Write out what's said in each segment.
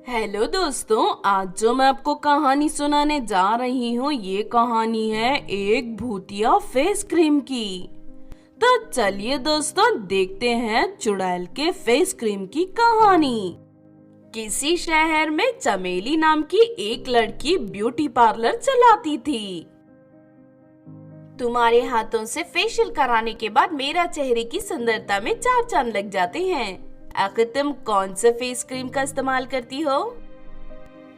Hello दोस्तों, आज जो मैं आपको कहानी सुनाने जा रही हूँ ये कहानी है एक भूतिया फेस क्रीम की। तो चलिए दोस्तों देखते हैं चुड़ैल के फेस क्रीम की कहानी। किसी शहर में चमेली नाम की एक लड़की ब्यूटी पार्लर चलाती थी। तुम्हारे हाथों से फेशियल कराने के बाद मेरा चेहरे की सुंदरता में चार चांद लग जाते हैं। आखिर तुम कौन से फेस क्रीम का इस्तेमाल करती हो?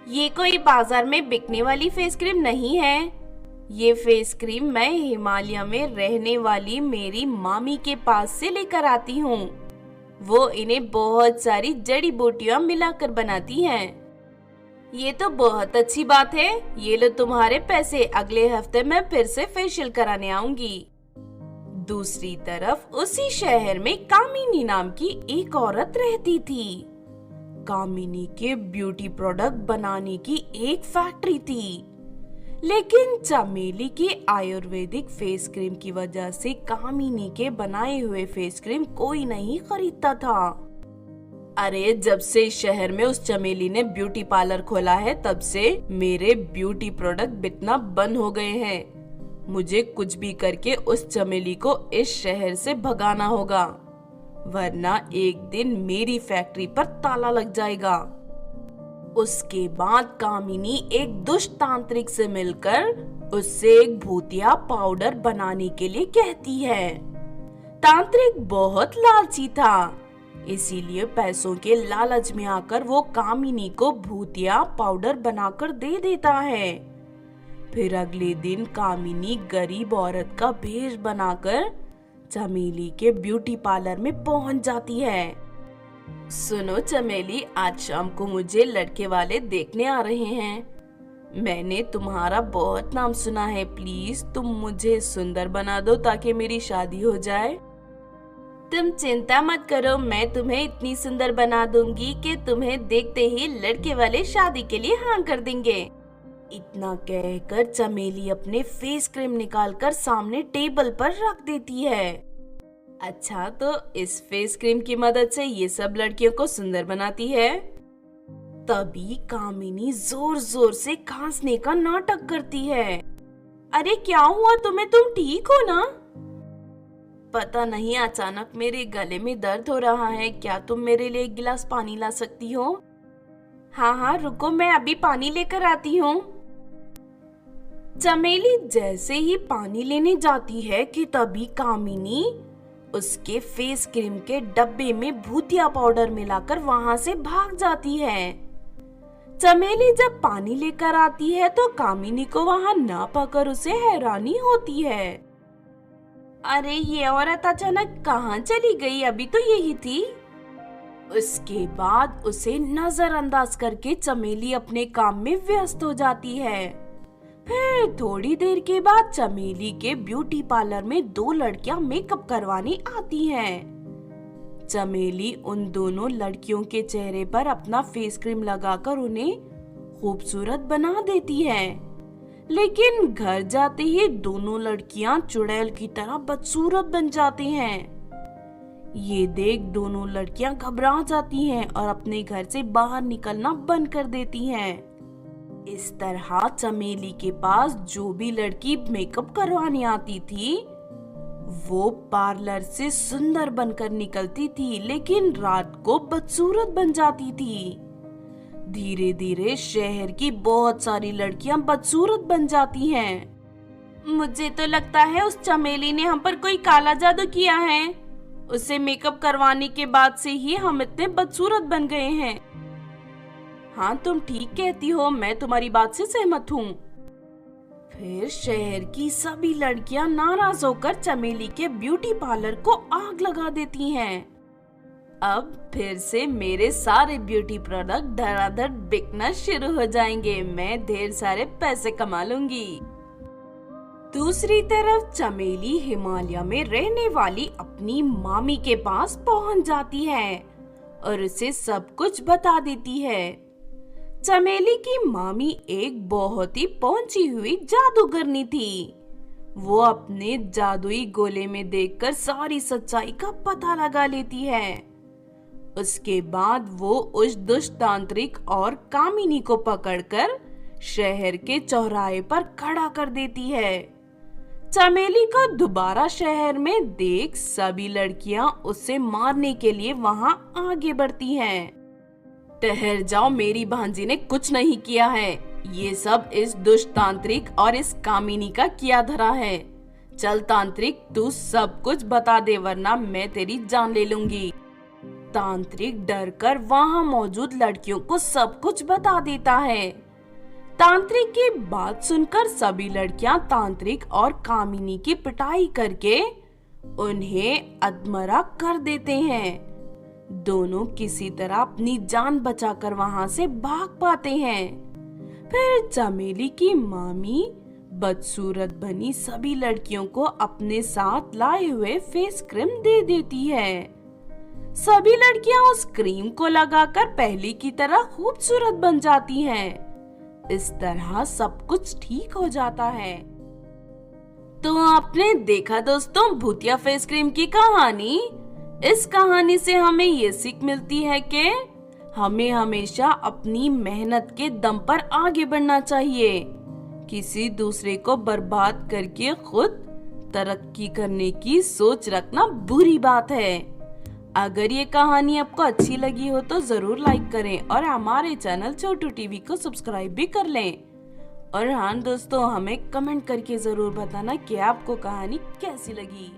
ये कोई बाजार में बिकने वाली फेस क्रीम नहीं है। ये फेस क्रीम मैं हिमालय में रहने वाली मेरी मामी के पास से लेकर आती हूँ। वो इन्हें बहुत सारी जड़ी बूटियां मिलाकर बनाती हैं। ये तो बहुत अच्छी बात है। ये लो तुम्हारे पैसे, अगले हफ्ते मैं फिर से फेशियल कराने आऊंगी। दूसरी तरफ उसी शहर में कामिनी नाम की एक औरत रहती थी। कामिनी के ब्यूटी प्रोडक्ट बनाने की एक फैक्ट्री थी, लेकिन चमेली की आयुर्वेदिक फेस क्रीम की वजह से कामिनी के बनाए हुए फेस क्रीम कोई नहीं खरीदता था। अरे जब से इस शहर में उस चमेली ने ब्यूटी पार्लर खोला है तब से मेरे ब्यूटी प्रोडक्ट बिकना बंद हो गए हैं। मुझे कुछ भी करके उस चमेली को इस शहर से भगाना होगा, वरना एक दिन मेरी फैक्ट्री पर ताला लग जाएगा। उसके बाद कामिनी एक दुष्ट तांत्रिक से मिलकर उससे एक भूतिया पाउडर बनाने के लिए कहती है। तांत्रिक बहुत लालची था, इसीलिए पैसों के लालच में आकर वो कामिनी को भूतिया पाउडर बनाकर दे देता है। फिर अगले दिन कामिनी गरीब औरत का भेष बनाकर चमेली के ब्यूटी पार्लर में पहुंच जाती है। सुनो चमेली, आज शाम को मुझे लड़के वाले देखने आ रहे हैं। मैंने तुम्हारा बहुत नाम सुना है, प्लीज तुम मुझे सुंदर बना दो ताकि मेरी शादी हो जाए। तुम चिंता मत करो, मैं तुम्हें इतनी सुंदर बना दूंगी कि तुम्हें देखते ही लड़के वाले शादी के लिए हाँ कर देंगे। इतना कहकर चमेली अपने फेस क्रीम निकालकर सामने टेबल पर रख देती है। अच्छा, तो इस फेस क्रीम की मदद से ये सब लड़कियों को सुंदर बनाती है। तभी कामिनी जोर जोर से खांसने का नाटक करती है। अरे क्या हुआ तुम्हें, तुम ठीक हो ना? पता नहीं, अचानक मेरे गले में दर्द हो रहा है। क्या तुम मेरे लिए एक गिलास पानी ला सकती हो? हाँ हाँ रुको, मैं अभी पानी लेकर आती हूँ। चमेली जैसे ही पानी लेने जाती है कि तभी कामिनी उसके फेस क्रीम के डब्बे में भूतिया पाउडर मिलाकर वहां से भाग जाती है। चमेली जब पानी लेकर आती है तो कामिनी को वहां ना पाकर उसे हैरानी होती है। अरे ये औरत अचानक कहाँ चली गई? अभी तो यही थी। उसके बाद उसे नजरअंदाज करके चमेली अपने काम में व्यस्त हो जाती है। फिर थोड़ी देर के बाद चमेली के ब्यूटी पार्लर में दो लड़कियां मेकअप करवाने आती हैं। चमेली उन दोनों लड़कियों के चेहरे पर अपना फेस क्रीम लगाकर उन्हें खूबसूरत बना देती है, लेकिन घर जाते ही दोनों लड़कियां चुड़ैल की तरह बदसूरत बन जाती हैं। ये देख दोनों लड़कियां घबरा जाती हैं और अपने घर से बाहर निकलना बंद कर देती हैं। इस तरह चमेली के पास जो भी लड़की मेकअप करवाने आती थी वो पार्लर से सुंदर बनकर निकलती थी, लेकिन रात को बदसूरत बन जाती थी। धीरे धीरे शहर की बहुत सारी लड़कियां बदसूरत बन जाती हैं। मुझे तो लगता है उस चमेली ने हम पर कोई काला जादू किया है। उसे मेकअप करवाने के बाद से ही हम इतने बदसूरत बन गए हैं। हाँ तुम ठीक कहती हो, मैं तुम्हारी बात से सहमत हूँ। फिर शहर की सभी लड़कियां नाराज होकर चमेली के ब्यूटी पार्लर को आग लगा देती हैं। अब फिर से मेरे सारे ब्यूटी प्रोडक्ट धड़ाधड़ बिकना शुरू हो जाएंगे। मैं ढेर सारे पैसे कमा लूंगी। दूसरी तरफ चमेली हिमालय में रहने वाली अपनी मामी के पास पहुंच जाती है और उसे सब कुछ बता देती है। चमेली की मामी एक बहुत ही पहुंची हुई जादूगरनी थी। वो अपने जादुई गोले में देखकर सारी सच्चाई का पता लगा लेती है। उसके बाद वो उस दुष्ट तांत्रिक और कामिनी को पकड़कर शहर के चौराहे पर खड़ा कर देती है। चमेली को दोबारा शहर में देख सभी लड़कियां उसे मारने के लिए वहां आगे बढ़ती हैं। ठहर जाओ, मेरी भांजी ने कुछ नहीं किया है। ये सब इस दुष्ट तांत्रिक और इस कामिनी का किया धरा है। चल तांत्रिक, तू सब कुछ बता दे वरना मैं तेरी जान ले लूंगी। तांत्रिक डरकर वहां मौजूद लड़कियों को सब कुछ बता देता है। तांत्रिक की बात सुनकर सभी लड़कियां तांत्रिक और कामिनी की पिटाई करके उन्हें अधमरा कर देते हैं। दोनों किसी तरह अपनी जान बचाकर वहां से भाग पाते हैं। फिर चमेली की मामी बदसूरत बनी सभी लड़कियों को अपने साथ लाए हुए फेस क्रीम दे देती है। सभी लड़कियां उस क्रीम को लगाकर पहले की तरह खूबसूरत बन जाती हैं। इस तरह सब कुछ ठीक हो जाता है। तो आपने देखा दोस्तों भूतिया फेस क्रीम की कहानी। इस कहानी से हमें ये सीख मिलती है कि हमें हमेशा अपनी मेहनत के दम पर आगे बढ़ना चाहिए। किसी दूसरे को बर्बाद करके खुद तरक्की करने की सोच रखना बुरी बात है। अगर ये कहानी आपको अच्छी लगी हो तो जरूर लाइक करें और हमारे चैनल छोटू टीवी को सब्सक्राइब भी कर लें। और हाँ दोस्तों, हमें कमेंट करके जरूर बताना कि आपको कहानी कैसी लगी।